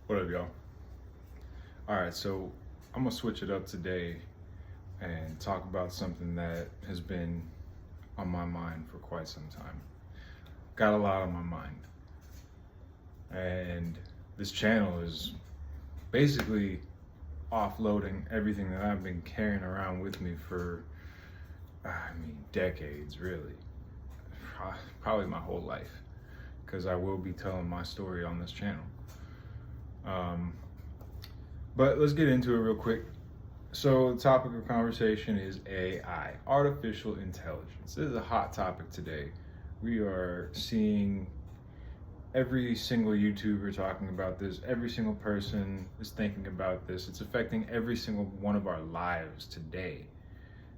What up, y'all? All right, so I'm gonna switch it up today and talk about something that has been on my mind for quite some time. Got a lot on my mind. And this channel is basically offloading everything that I've been carrying around with me for, decades, really. Probably my whole life, because I will be telling my story on this channel. But let's get into it real quick. So the topic of conversation is AI, artificial intelligence. This is a hot topic today. We are seeing every single YouTuber talking about this. Every single person is thinking about this. It's affecting every single one of our lives today.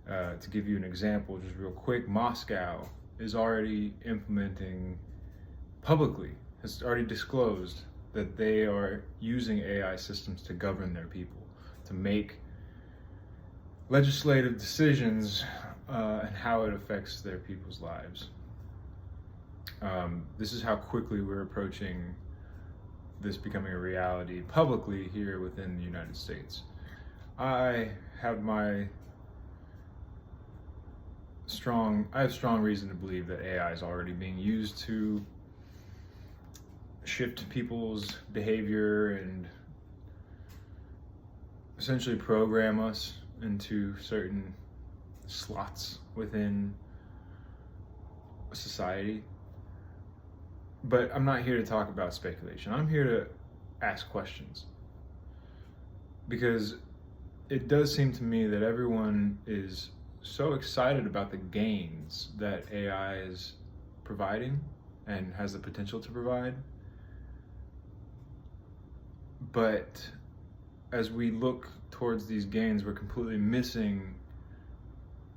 To give you an example, just real quick, Moscow is already implementing publicly, has already disclosed that they are using AI systems to govern their people, to make legislative decisions and how it affects their people's lives. This is how quickly we're approaching this becoming a reality publicly here within the United States. I have strong reason to believe that AI is already being used to shift people's behavior and essentially program us into certain slots within society. But I'm not here to talk about speculation. I'm here to ask questions. Because it does seem to me that everyone is so excited about the gains that AI is providing and has the potential to provide. But as we look towards these gains, we're completely missing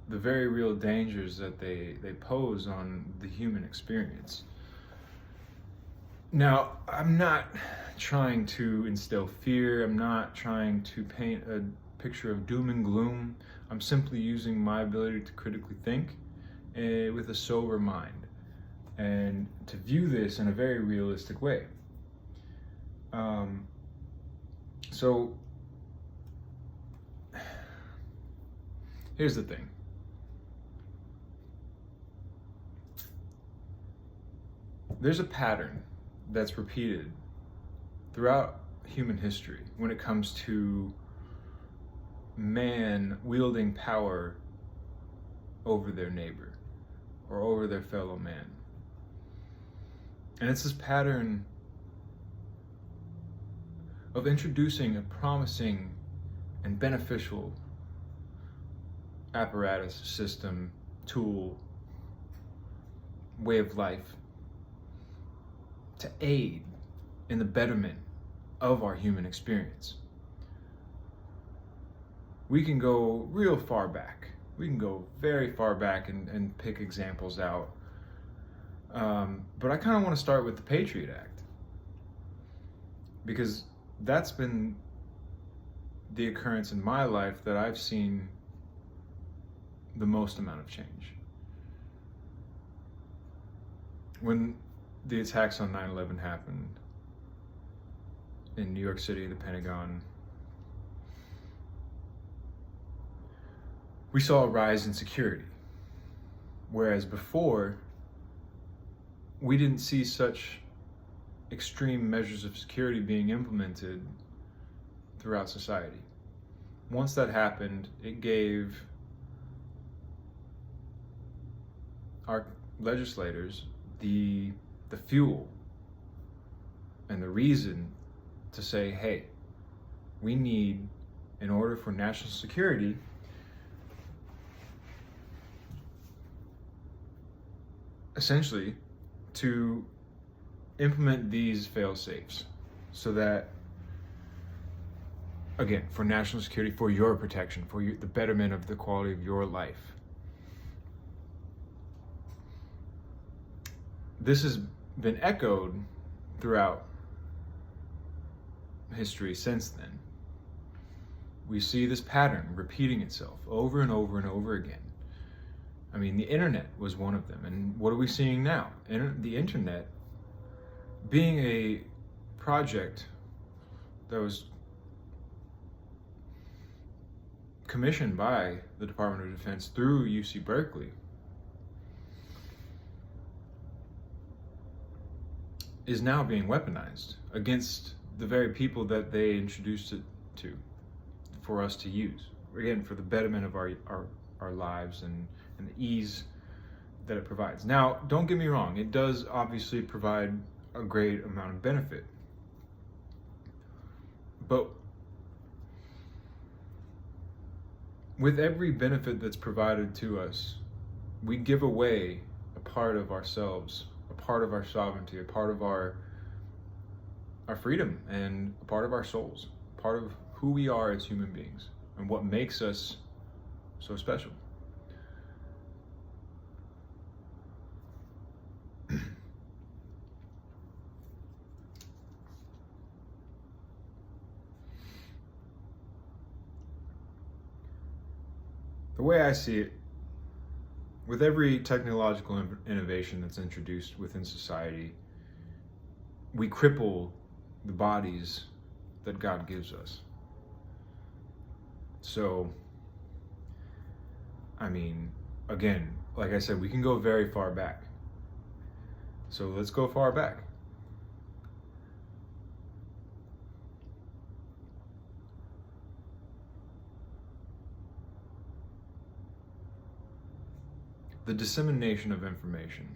the very real dangers that they pose on the human experience. Now, I'm not trying to instill fear. I'm not trying to paint a picture of doom and gloom. I'm simply using my ability to critically think with a sober mind and to view this in a very realistic way. So here's the thing. There's a pattern that's repeated throughout human history when it comes to man wielding power over their neighbor or over their fellow man. And it's this pattern of introducing a promising and beneficial apparatus, system, tool, way of life to aid in the betterment of our human experience. We can go real far back. We can go very far back and pick examples out. But I kind of want to start with the Patriot Act, because that's been the occurrence in my life that I've seen the most amount of change. When the attacks on 9/11 happened in New York City, the Pentagon, we saw a rise in security. Whereas before, we didn't see such extreme measures of security being implemented throughout society. Once that happened, it gave our legislators the fuel and the reason to say, hey, we need, in order for national security, essentially to implement these fail-safes so that, again, for national security, for your protection, for the betterment of the quality of your life. This has been echoed throughout history since then. We see this pattern repeating itself over and over and over again. I mean, the internet was one of them. And what are we seeing now? The internet being a project that was commissioned by the Department of Defense through UC Berkeley is now being weaponized against the very people that they introduced it to for us to use. Again, for the betterment of our lives and the ease that it provides. Now, don't get me wrong, it does obviously provide a great amount of benefit. But with every benefit that's provided to us, we give away a part of ourselves, a part of our sovereignty, a part of our freedom, and a part of our souls, part of who we are as human beings, and what makes us so special. The way I see it, with every technological innovation that's introduced within society, we cripple the bodies that God gives us. So, I mean, again, like I said, we can go very far back. So let's go far back. The dissemination of information.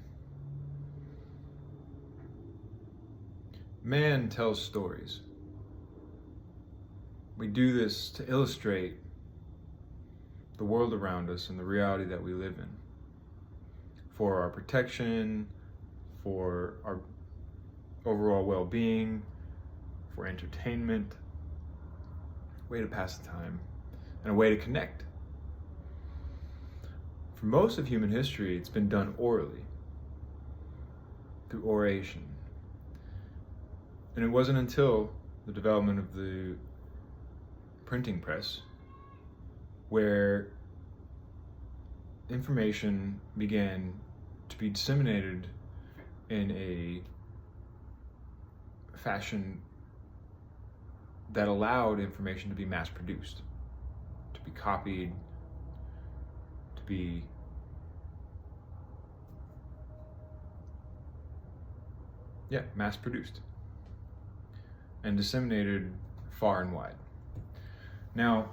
Man tells stories. We do this to illustrate the world around us and the reality that we live in, for our protection, for our overall well-being, for entertainment, a way to pass the time, and a way to connect. For most of human history, it's been done orally, through oration. And it wasn't until the development of the printing press where information began to be disseminated in a fashion that allowed information to be mass produced, to be copied, to be mass produced and disseminated far and wide. Now,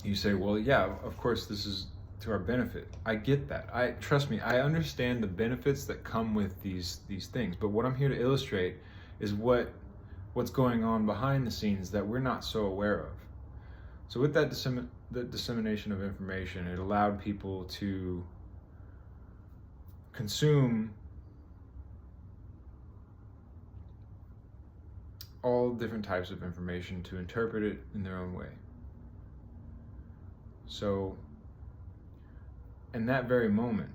you say, well, yeah, of course this is to our benefit. I get that. Trust me, I understand the benefits that come with these things. But what I'm here to illustrate is what's going on behind the scenes that we're not so aware of. So with that dissemination of information, it allowed people to consume all different types of information, to interpret it in their own way. So, in that very moment,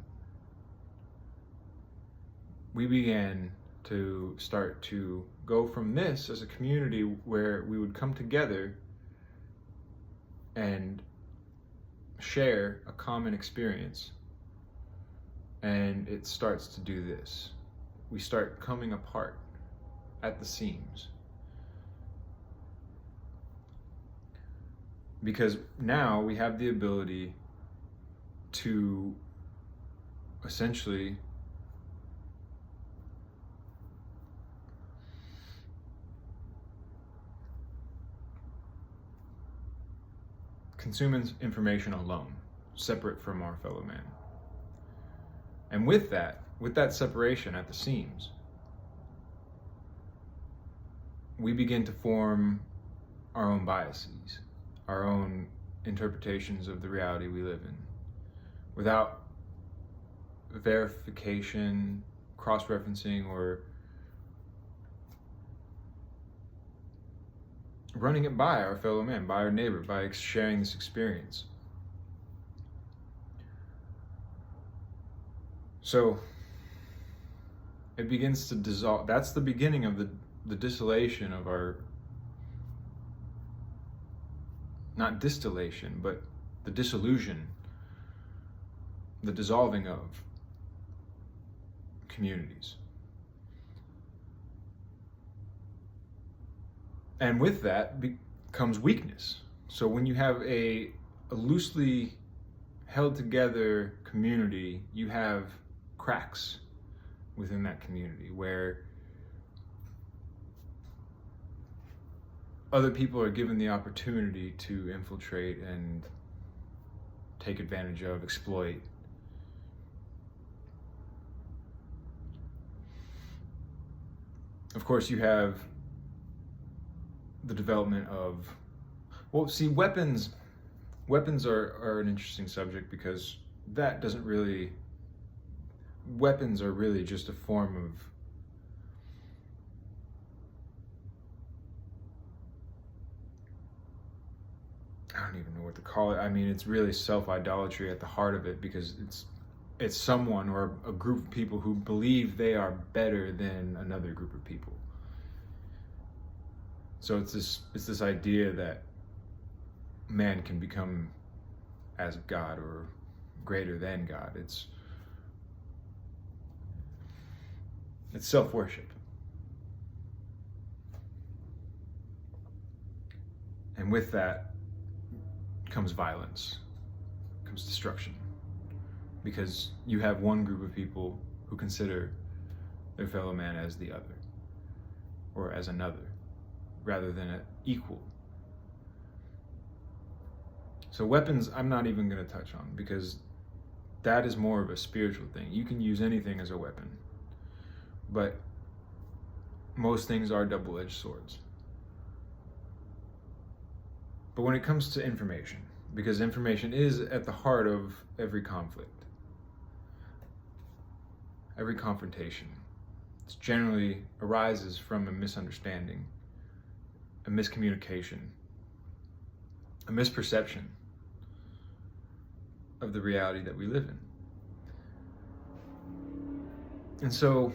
we began to start to go from this as a community where we would come together and share a common experience. And it starts to do this. We start coming apart at the seams. Because now we have the ability to essentially consume information alone, separate from our fellow man. And with that separation at the seams, we begin to form our own biases, our own interpretations of the reality we live in, without verification, cross-referencing, or running it by our fellow man, by our neighbor, by sharing this experience. So it begins to dissolve. That's the beginning of the distillation of our, not distillation, but the dissolution, the dissolving of communities. And with that comes weakness. So when you have a loosely held together community, you have cracks within that community where other people are given the opportunity to infiltrate and take advantage of, exploit. Of course, you have the development of, well, see, weapons are an interesting subject because that doesn't really, weapons are really just a form of I don't even know what to call it. I mean, it's really self-idolatry at the heart of it, because it's someone or a group of people who believe they are better than another group of people. So it's this idea that man can become as God or greater than God. It's self-worship. And with that comes violence, comes destruction. Because you have one group of people who consider their fellow man as the other, or as another, rather than an equal. So weapons, I'm not even going to touch on, because that is more of a spiritual thing. You can use anything as a weapon, but most things are double-edged swords. But when it comes to information, because information is at the heart of every conflict, every confrontation, it generally arises from a misunderstanding, a miscommunication, a misperception of the reality that we live in. And so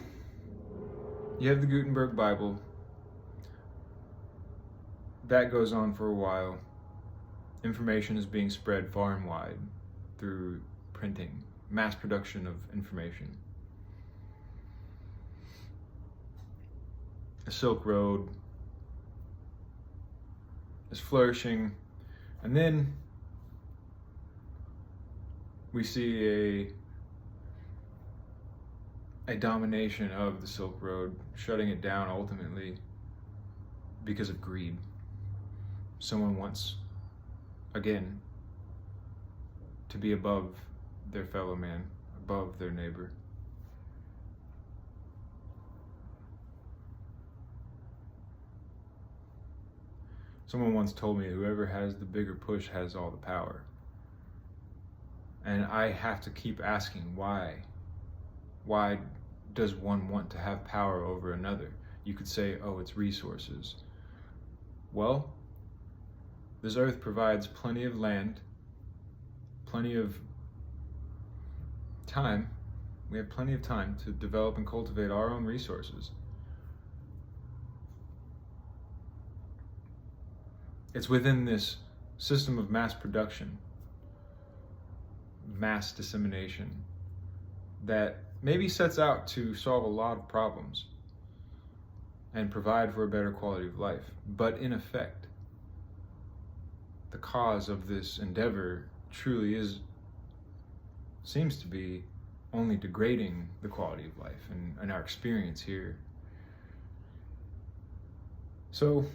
you have the Gutenberg Bible. That goes on for a while. Information is being spread far and wide through printing, mass production of information. The Silk Road is flourishing, and then we see a domination of the Silk Road, shutting it down ultimately because of greed. Someone wants, again, to be above their fellow man, above their neighbor. Someone once told me, whoever has the bigger push has all the power. And I have to keep asking, why? Why does one want to have power over another? You could say, oh, it's resources. Well, this earth provides plenty of land, plenty of time. We have plenty of time to develop and cultivate our own resources. It's within this system of mass production, mass dissemination, that maybe sets out to solve a lot of problems and provide for a better quality of life. But in effect, the cause of this endeavor truly seems to be only degrading the quality of life and our experience here. So,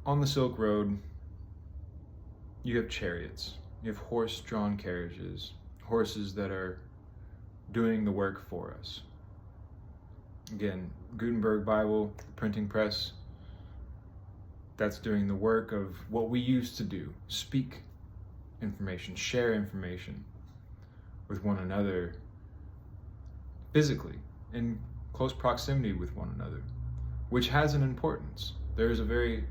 on the Silk Road, you have chariots, you have horse-drawn carriages, horses that are doing the work for us. Again, Gutenberg Bible, the printing press, that's doing the work of what we used to do: speak information, share information with one another physically, in close proximity with one another, which has an importance. There is a very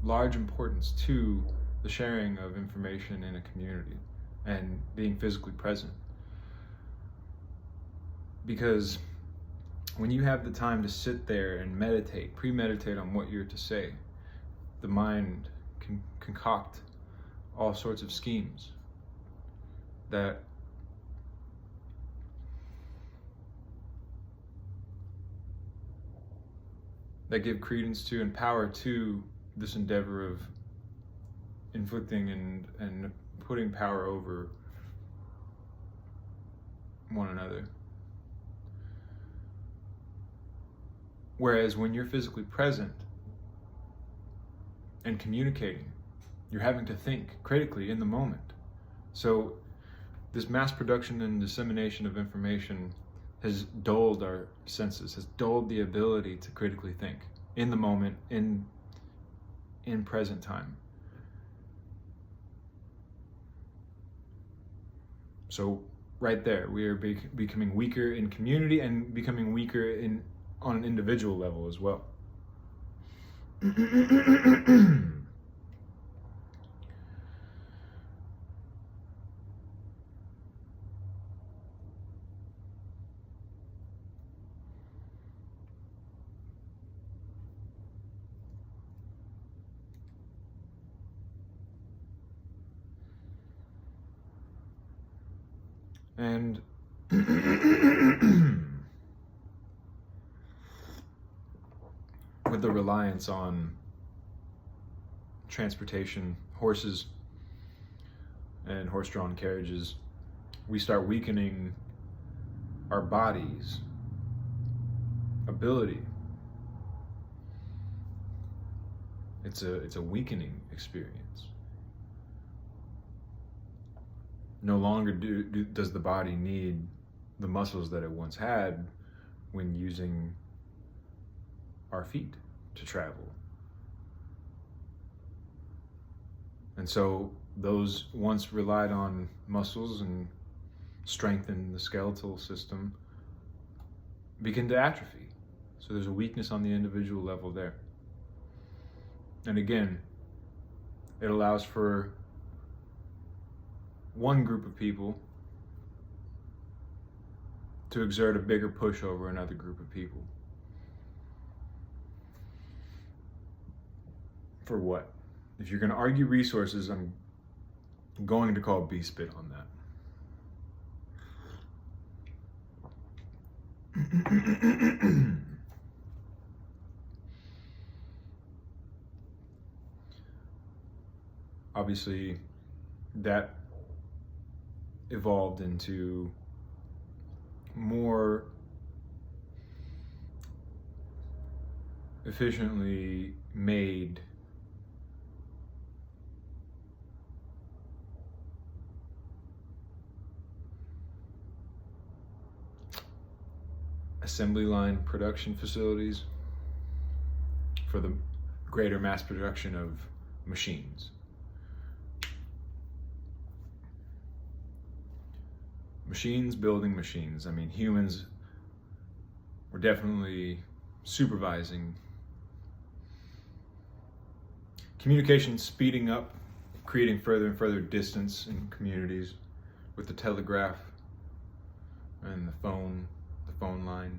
large importance to the sharing of information in a community and being physically present. Because when you have the time to sit there and meditate, premeditate on what you're to say, the mind can concoct all sorts of schemes that that give credence to and power to this endeavor of inflicting and putting power over one another. Whereas when you're physically present and communicating, you're having to think critically in the moment. So this mass production and dissemination of information has dulled our senses, has dulled the ability to critically think in the moment, in present time. So right there, we are becoming weaker in community and becoming weaker on an individual level as well. And with the reliance on transportation, horses and horse-drawn carriages, we start weakening our body's ability. It's a weakening experience. No longer does the body need the muscles that it once had when using our feet to travel. And so those once relied on muscles and strengthened the skeletal system begin to atrophy. So there's a weakness on the individual level there. And again, it allows for one group of people to exert a bigger push over another group of people. For what? If you're going to argue resources, I'm going to call B-spit on that. Obviously, that evolved into more efficiently made assembly line production facilities for the greater mass production of machines. Machines building machines. I mean, humans were definitely supervising communication, speeding up, creating further and further distance in communities with the telegraph and the phone line.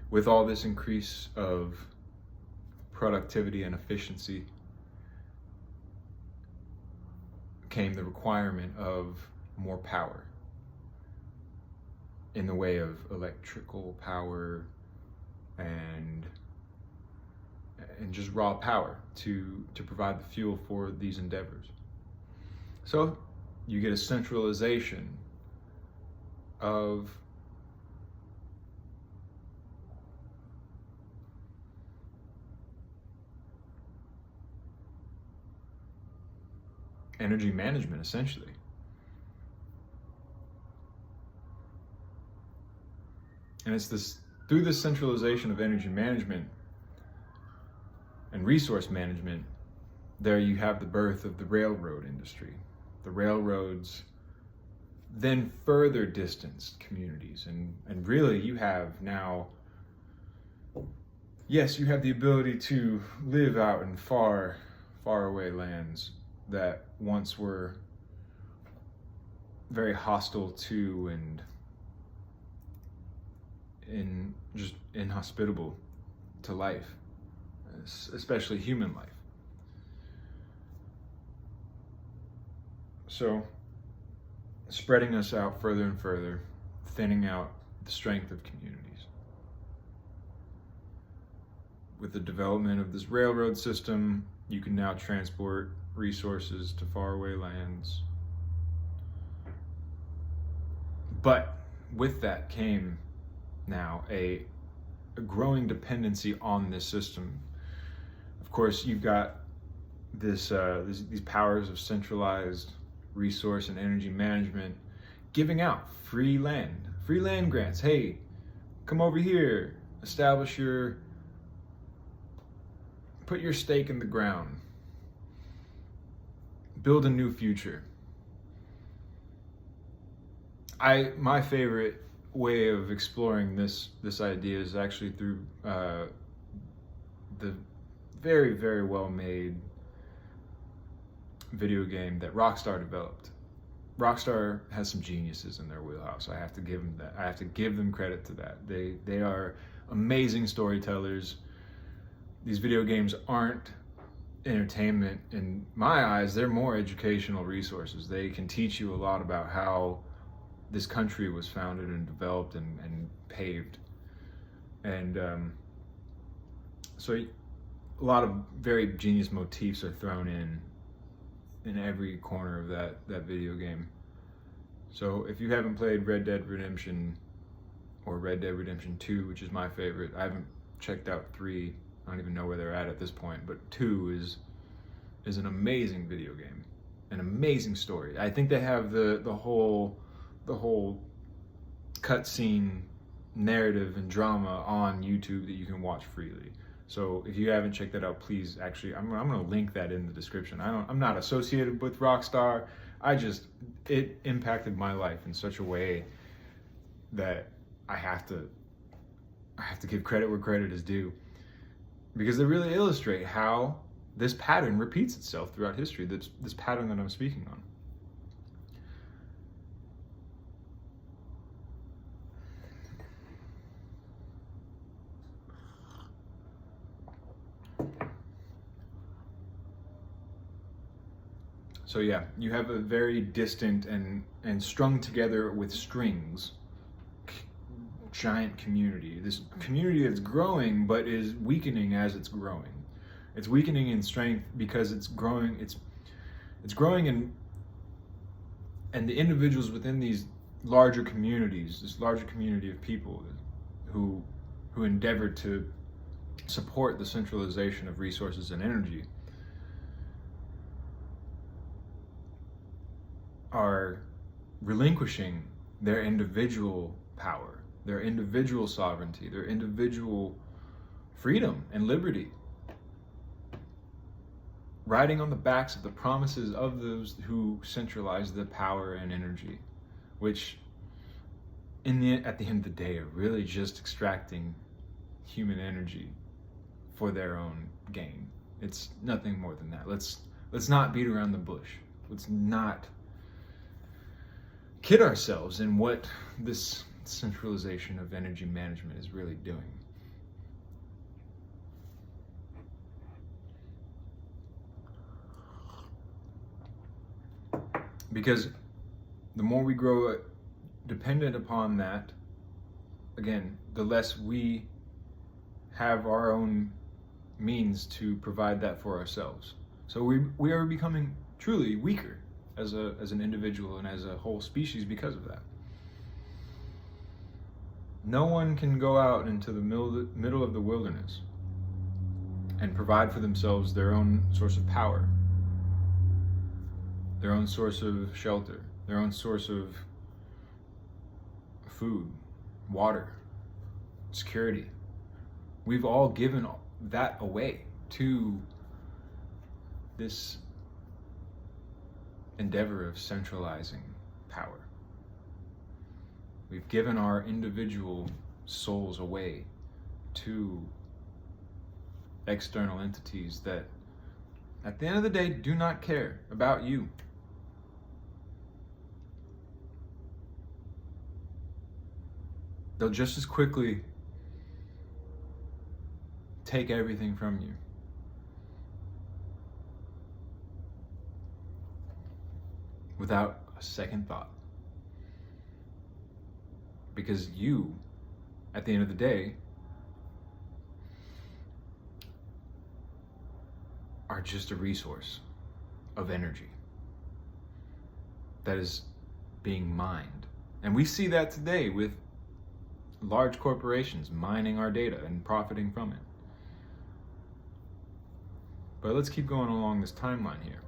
With all this increase of productivity and efficiency came the requirement of more power in the way of electrical power and just raw power to provide the fuel for these endeavors. So you get a centralization of energy management, essentially. And it's through this centralization of energy management and resource management, there you have the birth of the railroad industry. The railroads then further distanced communities, and really you have now, yes, you have the ability to live out in far away lands that once were very hostile to and just inhospitable to life, especially human life. So spreading us out further and further, thinning out the strength of communities. with the development of this railroad system, you can now transport resources to faraway lands. But with that came now a growing dependency on this system. Of course, you've got these powers of centralized resource and energy management giving out free land grants. Hey, come over here, put your stake in the ground, build a new future. My favorite way of exploring this idea is actually through the very, very well made video game that Rockstar developed. Rockstar has some geniuses in their wheelhouse. I have to give them that. I have to give them credit to that. They are amazing storytellers. These video games aren't entertainment in my eyes. They're more educational resources. They can teach you a lot about how this country was founded and developed and paved. And so a lot of very genius motifs are thrown in every corner of that video game. So if you haven't played Red Dead Redemption or Red Dead Redemption 2, which is my favorite, I haven't checked out 3. I don't even know where they're at this point, but 2 is an amazing video game, an amazing story. I think they have the whole cutscene narrative and drama on YouTube that you can watch freely. So if you haven't checked that out, please, actually, I'm going to link that in the description. I'm not associated with Rockstar. It impacted my life in such a way that I have to give credit where credit is due, because they really illustrate how this pattern repeats itself throughout history. This pattern that I'm speaking on. So yeah, you have a very distant and strung together with strings giant community. This community that's growing but is weakening as it's growing. It's weakening in strength because it's growing. It's growing and the individuals within these larger communities, this larger community of people who endeavor to support the centralization of resources and energy, are relinquishing their individual power, their individual sovereignty, their individual freedom and liberty, riding on the backs of the promises of those who centralize the power and energy, which at the end of the day are really just extracting human energy for their own gain. It's nothing more than that. Let's not beat around the bush. Let's not kid ourselves in what this centralization of energy management is really doing. Because the more we grow dependent upon that, again, the less we have our own means to provide that for ourselves. So we are becoming truly weaker as an individual and as a whole species because of that. No one can go out into the middle of the wilderness and provide for themselves their own source of power, their own source of shelter, their own source of food, water, security. We've all given that away to this endeavor of centralizing power. We've given our individual souls away to external entities that, at the end of the day, do not care about you. They'll just as quickly take everything from you. Without a second thought. Because you, at the end of the day, are just a resource of energy that is being mined. And we see that today with large corporations mining our data and profiting from it. But let's keep going along this timeline here.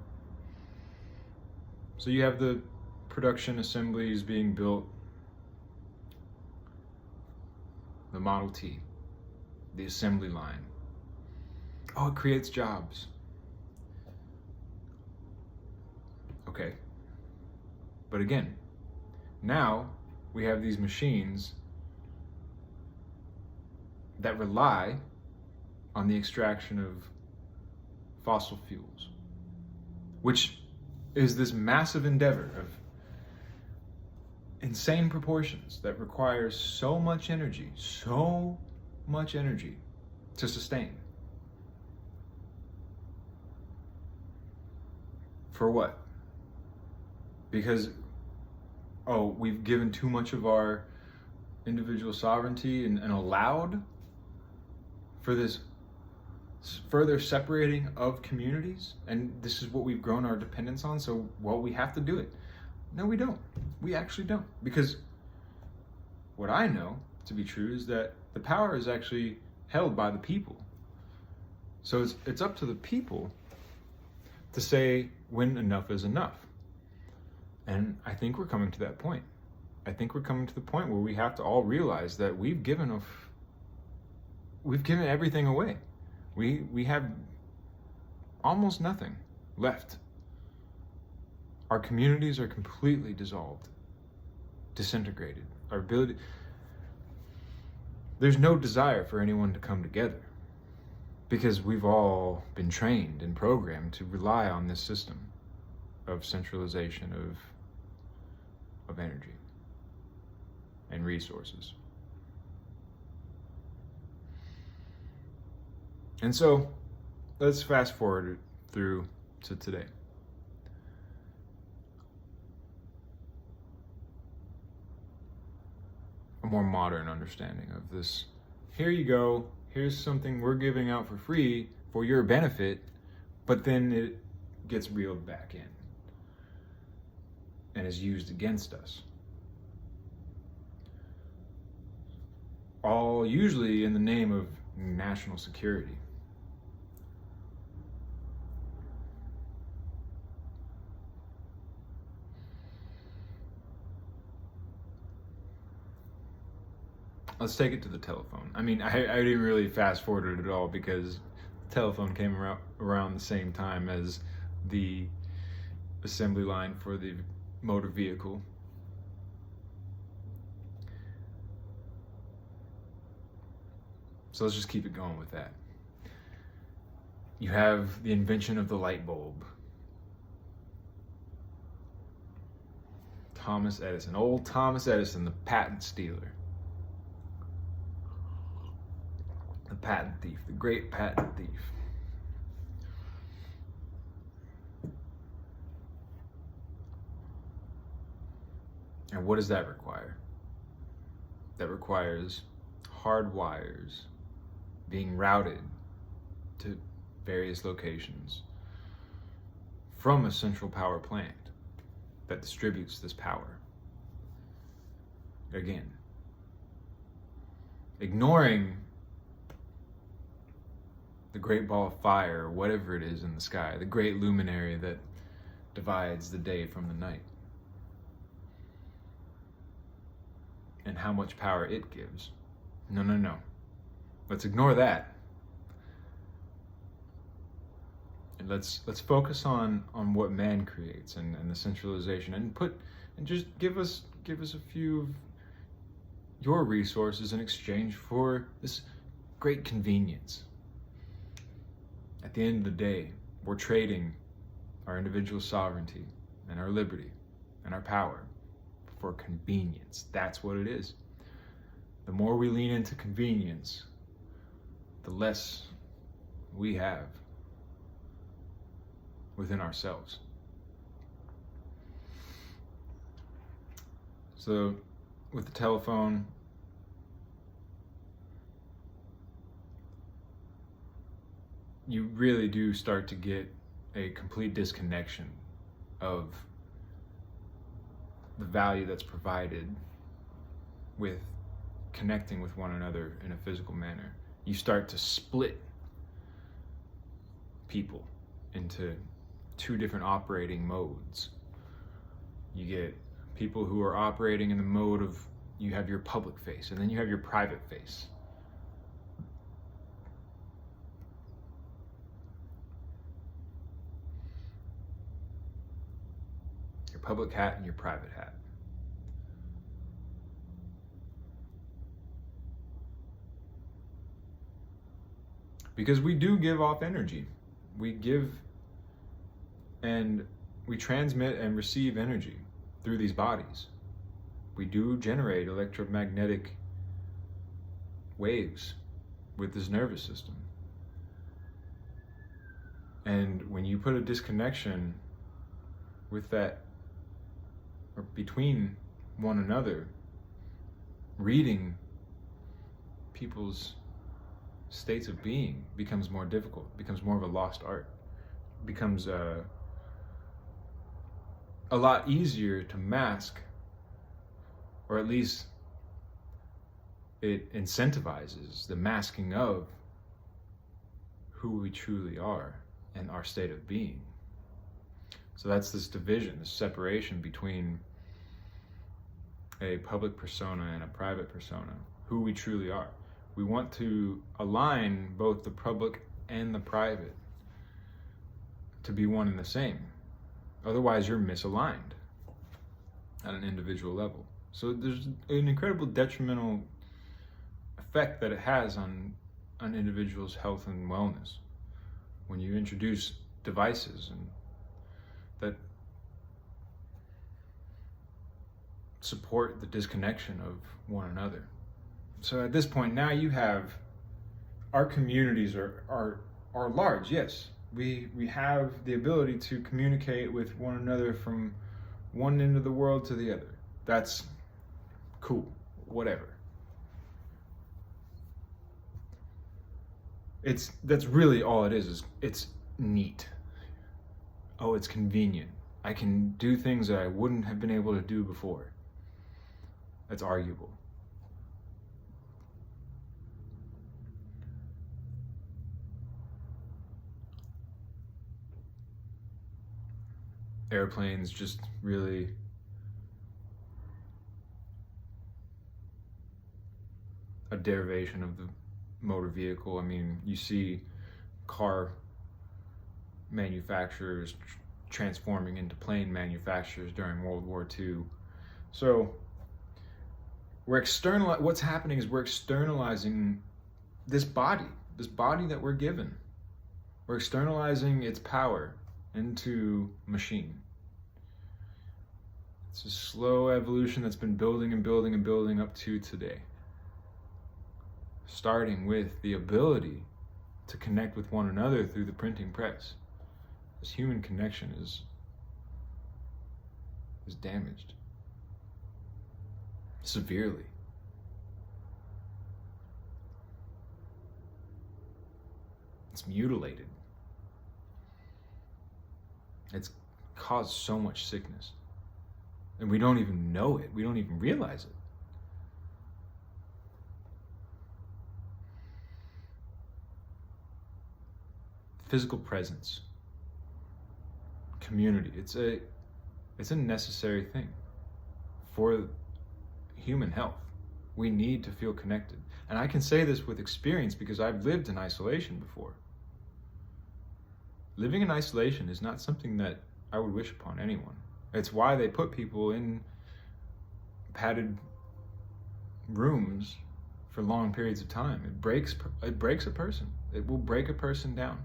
So you have the production assemblies being built, the Model T, the assembly line. Oh, it creates jobs. Okay. But again, now we have these machines that rely on the extraction of fossil fuels, which is this massive endeavor of insane proportions that requires so much energy to sustain. For what? Because, we've given too much of our individual sovereignty and allowed for this further separating of communities, and this is what we've grown our dependence on, so, we have to do it. No, we don't. We actually don't. Because what I know to be true is that the power is actually held by the people. So it's up to the people to say when enough is enough. And I think we're coming to that point. I think we're coming to the point where we have to all realize that we've given everything away. We have almost nothing left. Our communities are completely dissolved, disintegrated. There's no desire for anyone to come together because we've all been trained and programmed to rely on this system of centralization of energy and resources. And so let's fast forward through to today. A more modern understanding of this. Here you go, here's something we're giving out for free for your benefit, but then it gets reeled back in and is used against us. All usually in the name of national security. Let's take it to the telephone. I mean, I didn't really fast forward it at all because the telephone came around the same time as the assembly line for the motor vehicle. So let's just keep it going with that. You have the invention of the light bulb. Thomas Edison, old Thomas Edison, the patent stealer. The patent thief, the great patent thief. And what does that require? That requires hard wires being routed to various locations from a central power plant that distributes this power. Again, ignoring the great ball of fire, or whatever it is in the sky, the great luminary that divides the day from the night, and how much power it gives. No. Let's ignore that. And let's focus on what man creates and the centralization, and just give us a few of your resources in exchange for this great convenience. At the end of the day, we're trading our individual sovereignty and our liberty and our power for convenience. That's what it is. The more we lean into convenience, the less we have within ourselves. So with the telephone, you really do start to get a complete disconnection of the value that's provided with connecting with one another in a physical manner. You start to split people into two different operating modes. You get people who are operating in the mode of, you have your public face and then you have your private face. Your public hat and your private hat. Because we do give off energy. We give and we transmit and receive energy through these bodies. We do generate electromagnetic waves with this nervous system. And when you put a disconnection with that, or between one another, reading people's states of being becomes more difficult, becomes more of a lost art, becomes a lot easier to mask, or at least it incentivizes the masking of who we truly are and our state of being. So that's this division, this separation between a public persona and a private persona, who we truly are. We want to align both the public and the private to be one and the same. Otherwise, you're misaligned at an individual level. So there's an incredible detrimental effect that it has on an individual's health and wellness when you introduce devices and that support the disconnection of one another. So at this point now you have, our communities are large, yes. We have the ability to communicate with one another from one end of the world to the other. That's cool, whatever. That's really all it is it's neat. Oh, it's convenient. I can do things that I wouldn't have been able to do before. That's arguable. Airplanes just really a derivation of the motor vehicle. I mean, you see car manufacturers transforming into plane manufacturers during World War II. So what's happening is we're externalizing this body that we're given. We're externalizing its power into machine. It's a slow evolution that's been building and building and building up to today. Starting with the ability to connect with one another through the printing press. This human connection is damaged severely. It's mutilated. It's caused so much sickness. And we don't even know it. We don't even realize it. Physical presence, community, it's a necessary thing for human health. We need to feel connected. And I can say this with experience because I've lived in isolation before. Living in isolation is not something that I would wish upon anyone. It's why they put people in padded rooms for long periods of time. It breaks a person. It will break a person down.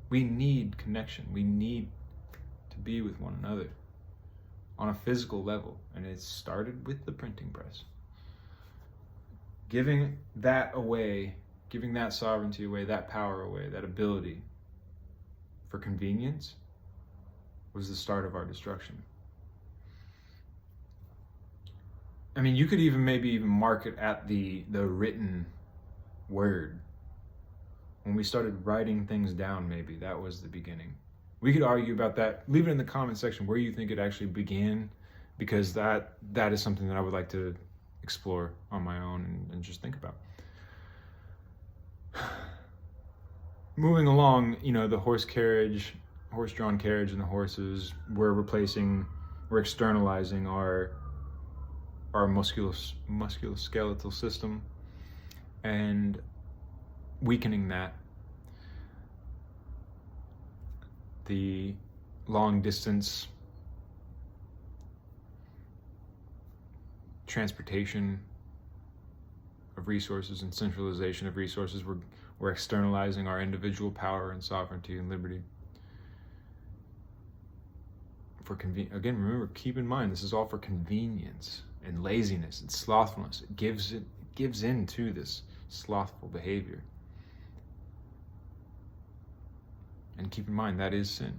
We need connection. We need to be with one another on a physical level. And it started with the printing press. Giving that away, giving that sovereignty away, that power away, that ability for convenience was the start of our destruction. I mean, you could maybe even mark it at the written word. When we started writing things down, maybe that was the beginning. We could argue about that. Leave it in the comment section where you think it actually began, because that is something that I would like to explore on my own and just think about. Moving along, the horse-drawn carriage and the horses, we're externalizing our musculoskeletal system and weakening that. The long distance transportation of resources and centralization of resources, we're externalizing our individual power and sovereignty and liberty. Again, remember, keep in mind, this is all for convenience and laziness and slothfulness. It gives in to this slothful behavior. And keep in mind, that is sin.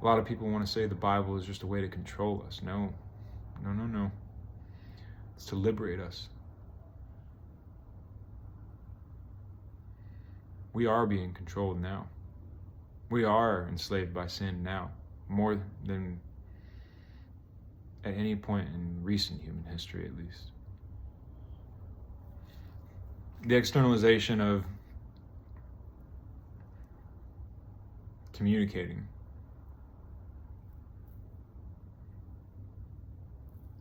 A lot of people want to say the Bible is just a way to control us. No. It's to liberate us. We are being controlled now. We are enslaved by sin now, more than at any point in recent human history, at least. The externalization of communicating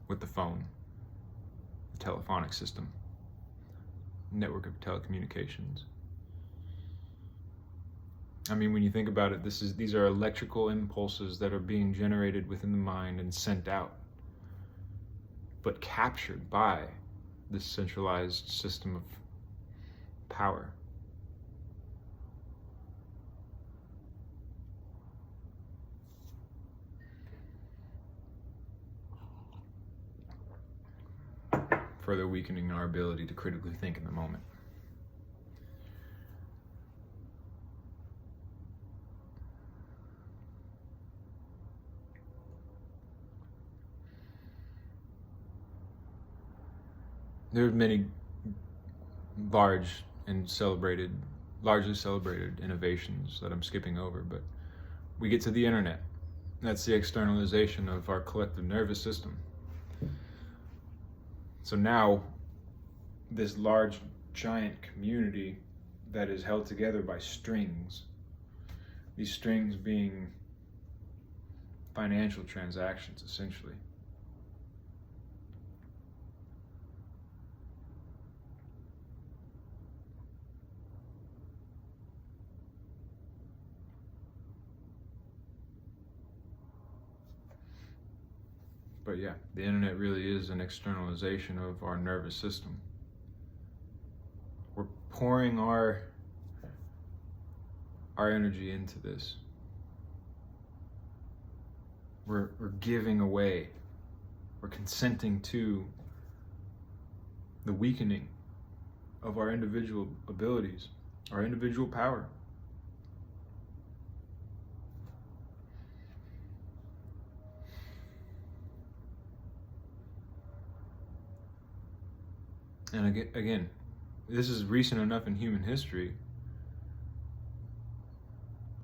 with the phone, the telephonic system, network of telecommunications. I mean, when you think about it, these are electrical impulses that are being generated within the mind and sent out, but captured by this centralized system of power. Further weakening our ability to critically think in the moment. There are many largely celebrated innovations that I'm skipping over, but we get to the internet. That's the externalization of our collective nervous system. So now, this large, giant community that is held together by strings, these strings being financial transactions, essentially. But yeah, the internet really is an externalization of our nervous system. We're pouring our energy into this. We're giving away. We're consenting to the weakening of our individual abilities, our individual power. And again, this is recent enough in human history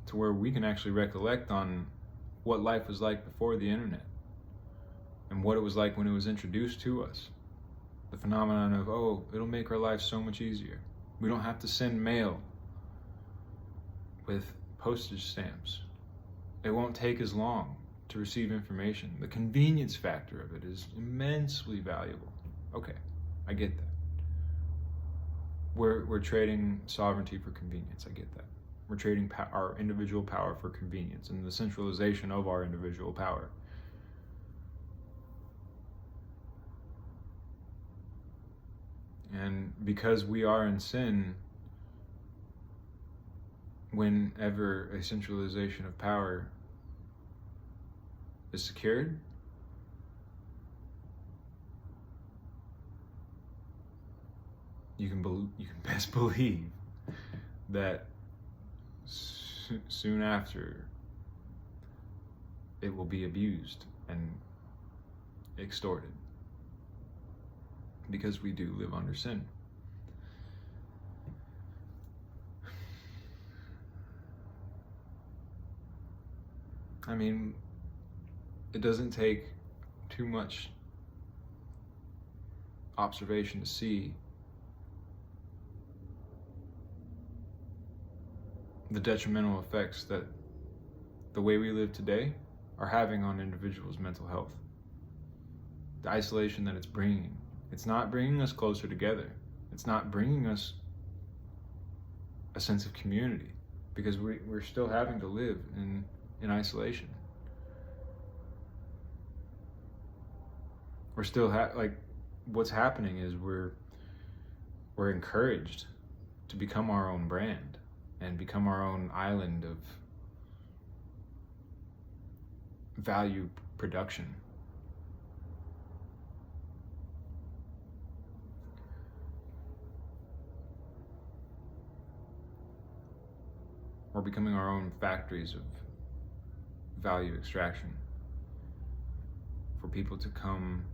to where we can actually recollect on what life was like before the internet and what it was like when it was introduced to us. The phenomenon of, it'll make our life so much easier. We don't have to send mail with postage stamps. It won't take as long to receive information. The convenience factor of it is immensely valuable. Okay, I get that. We're trading sovereignty for convenience. I get that. We're trading our individual power for convenience and the centralization of our individual power. And because we are in sin, whenever a centralization of power is secured, you can best believe that soon after it will be abused and extorted because we do live under sin. I mean, it doesn't take too much observation to see the detrimental effects that the way we live today are having on individuals' mental health. The isolation that it's bringing. It's not bringing us closer together. It's not bringing us a sense of community, because we're still having to live in isolation. We're still what's happening is we're encouraged to become our own brand and become our own island of value production. We're becoming our own factories of value extraction for people to come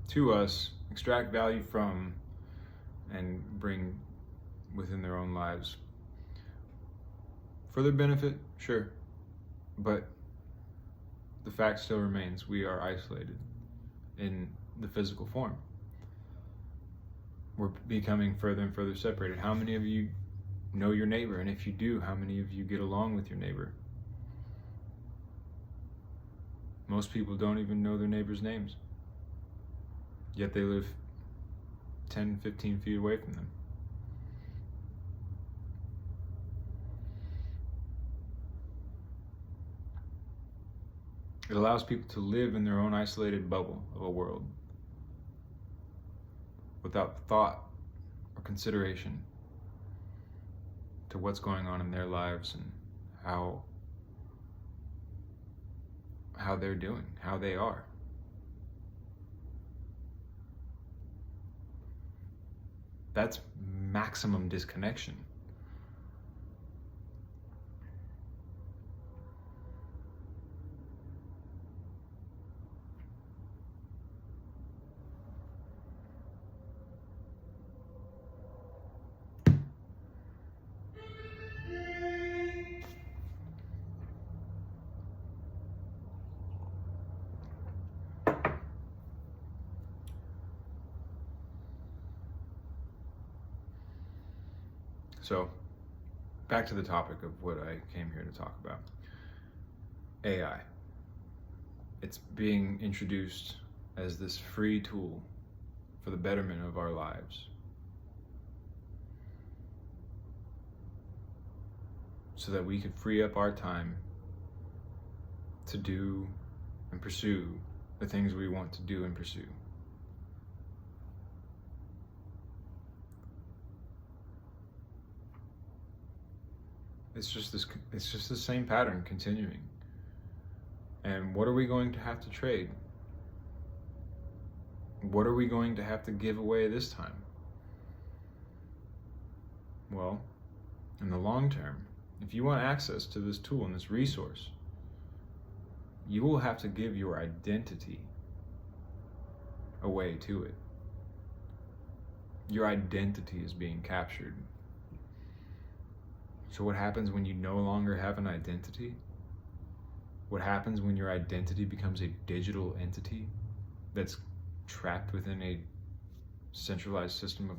to us, extract value from, and bring within their own lives for their benefit, sure, but the fact still remains: we are isolated in the physical form. We're becoming further and further separated. How many of you know your neighbor? And if you do, how many of you get along with your neighbor? Most people don't even know their neighbors' names, yet they live 10, 15 feet away from them. It allows people to live in their own isolated bubble of a world without thought or consideration to what's going on in their lives and how they're doing, how they are. That's maximum disconnection. So, back to the topic of what I came here to talk about. AI. It's being introduced as this free tool for the betterment of our lives, so that we could free up our time to do and pursue the things we want to do and pursue. It's just the same pattern continuing. And what are we going to have to trade? What are we going to have to give away this time? Well, in the long term, if you want access to this tool and this resource, you will have to give your identity away to it. Your identity is being captured. So what happens when you no longer have an identity? What happens when your identity becomes a digital entity that's trapped within a centralized system of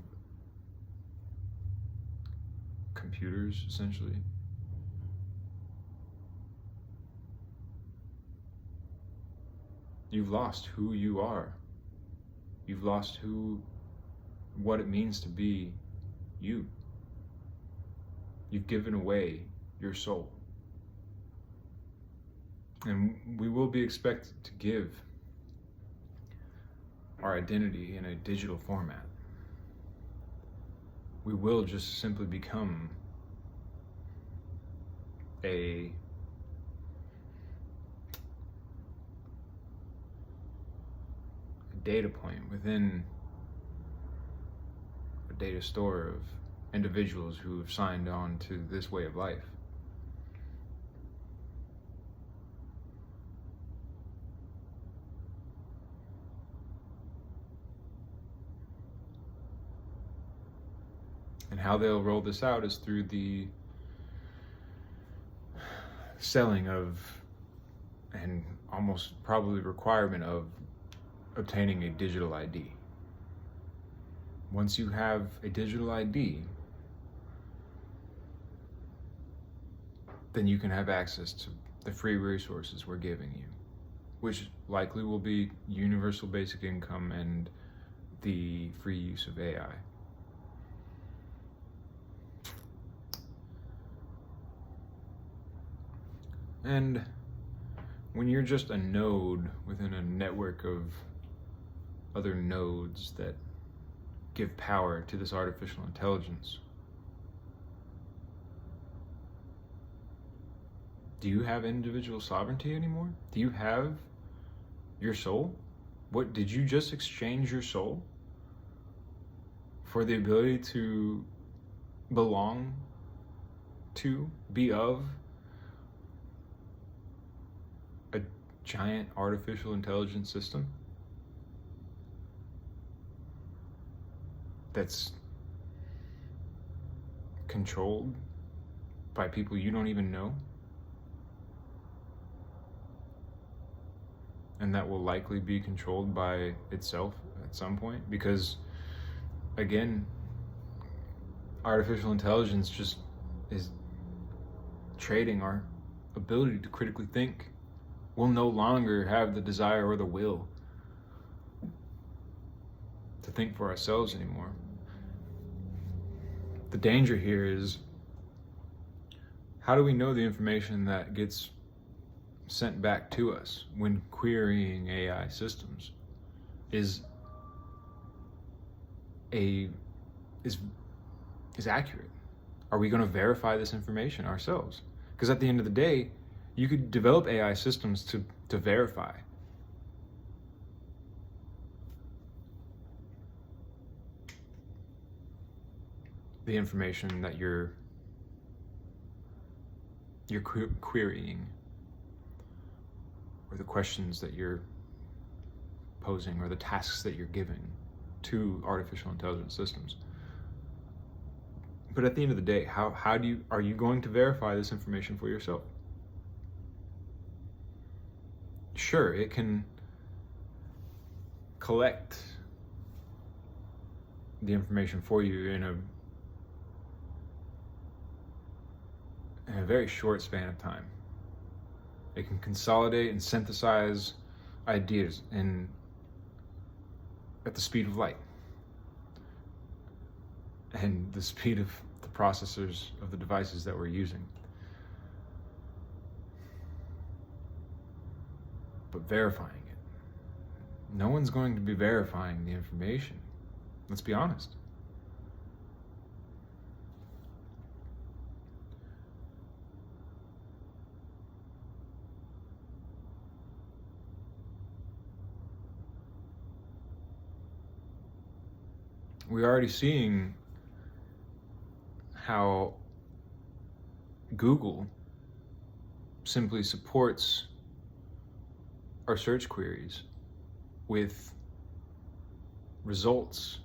computers, essentially? You've lost who you are. You've lost what it means to be you. You've given away your soul. And we will be expected to give our identity in a digital format. We will just simply become a data point within a data store of individuals who have signed on to this way of life. And how they'll roll this out is through the selling of, and almost probably requirement of, obtaining a digital ID. Once you have a digital ID, then you can have access to the free resources we're giving you, which likely will be universal basic income and the free use of AI. And when you're just a node within a network of other nodes that give power to this artificial intelligence, do you have individual sovereignty anymore? Do you have your soul? What, did you just exchange your soul for the ability to belong to, be of a giant artificial intelligence system that's controlled by people you don't even know, and that will likely be controlled by itself at some point? Because again, artificial intelligence just is trading our ability to critically think. We'll no longer have the desire or the will to think for ourselves anymore. The danger here is, how do we know the information that gets sent back to us when querying AI systems is accurate? Are we going to verify this information ourselves? Because at the end of the day, you could develop AI systems to verify. The information that you're querying, or the questions that you're posing, or the tasks that you're giving to artificial intelligence systems. But at the end of the day, are you going to verify this information for yourself? Sure, it can collect the information for you in a very short span of time. It can consolidate and synthesize ideas at the speed of light and the speed of the processors of the devices that we're using. But verifying it, no one's going to be verifying the information. Let's be honest. We're already seeing how Google simply supports our search queries with results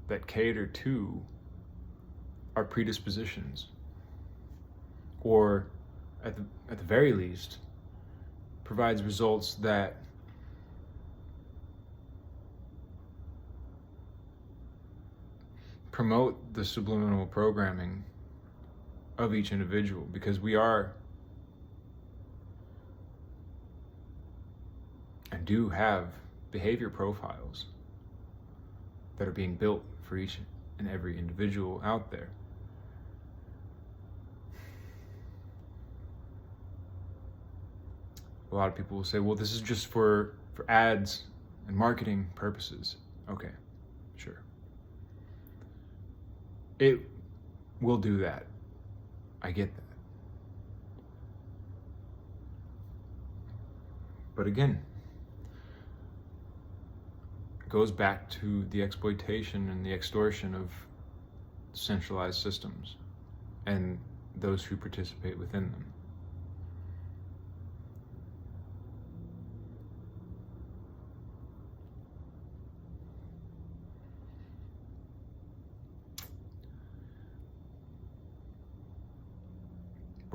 that cater to our predispositions, or at the very least provides results that promote the subliminal programming of each individual, because we are and do have behavior profiles that are being built for each and every individual out there. A lot of people will say, well, this is just for ads and marketing purposes. Okay, sure. It will do that. I get that. But again, it goes back to the exploitation and the extortion of centralized systems and those who participate within them.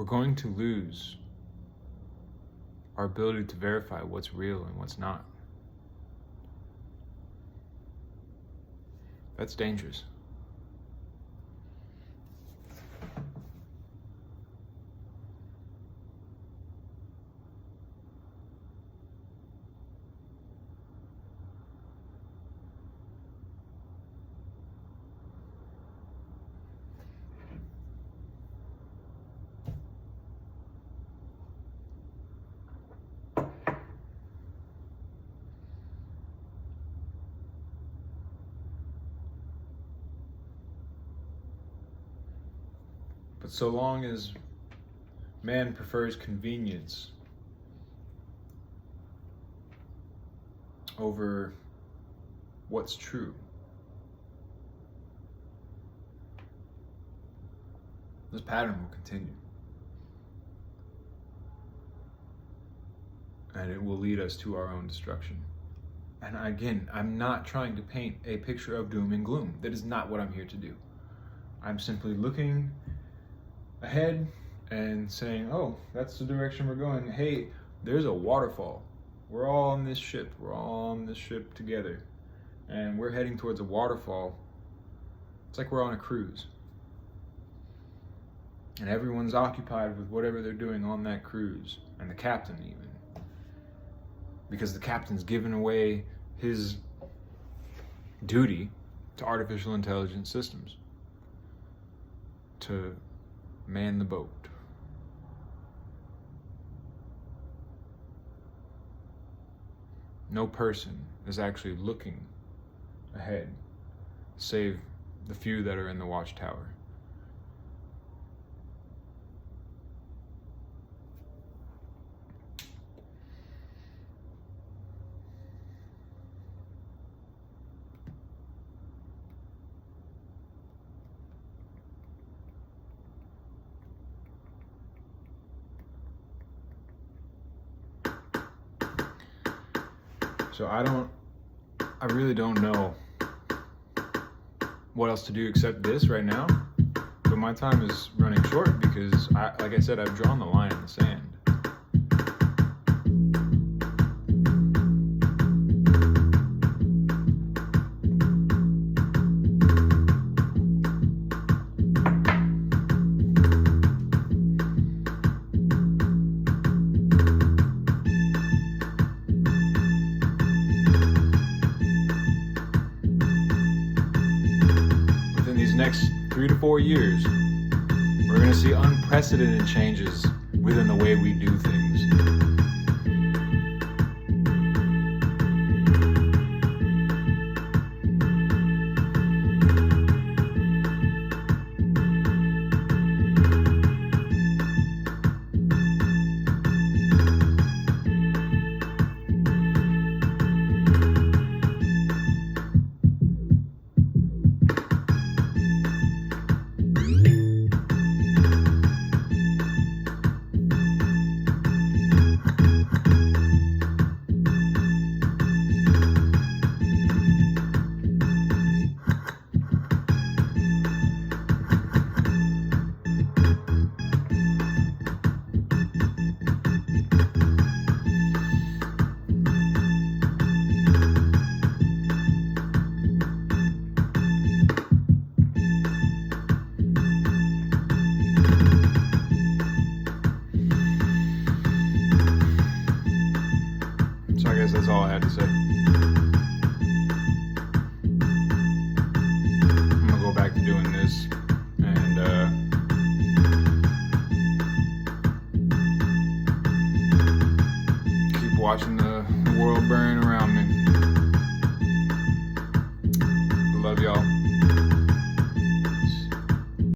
we're going to lose our ability to verify what's real and what's not. That's dangerous. But so long as man prefers convenience over what's true, this pattern will continue. And it will lead us to our own destruction. And again, I'm not trying to paint a picture of doom and gloom. That is not what I'm here to do. I'm simply looking ahead and saying, oh, that's the direction we're going. Hey, there's a waterfall. We're all on this ship. We're all on this ship together. And we're heading towards a waterfall. It's like we're on a cruise. And everyone's occupied with whatever they're doing on that cruise. And the captain even. Because the captain's given away his duty to artificial intelligence systems to man the boat. No person is actually looking ahead, save the few that are in the watchtower. So I really don't know what else to do except this right now. But my time is running short because, like I said, I've drawn the line in the sand. Next 3 to 4 years, we're going to see unprecedented changes within the way we do things. So I guess that's all I had to say. I'm gonna go back to doing this and keep watching the world burn around me. Love y'all.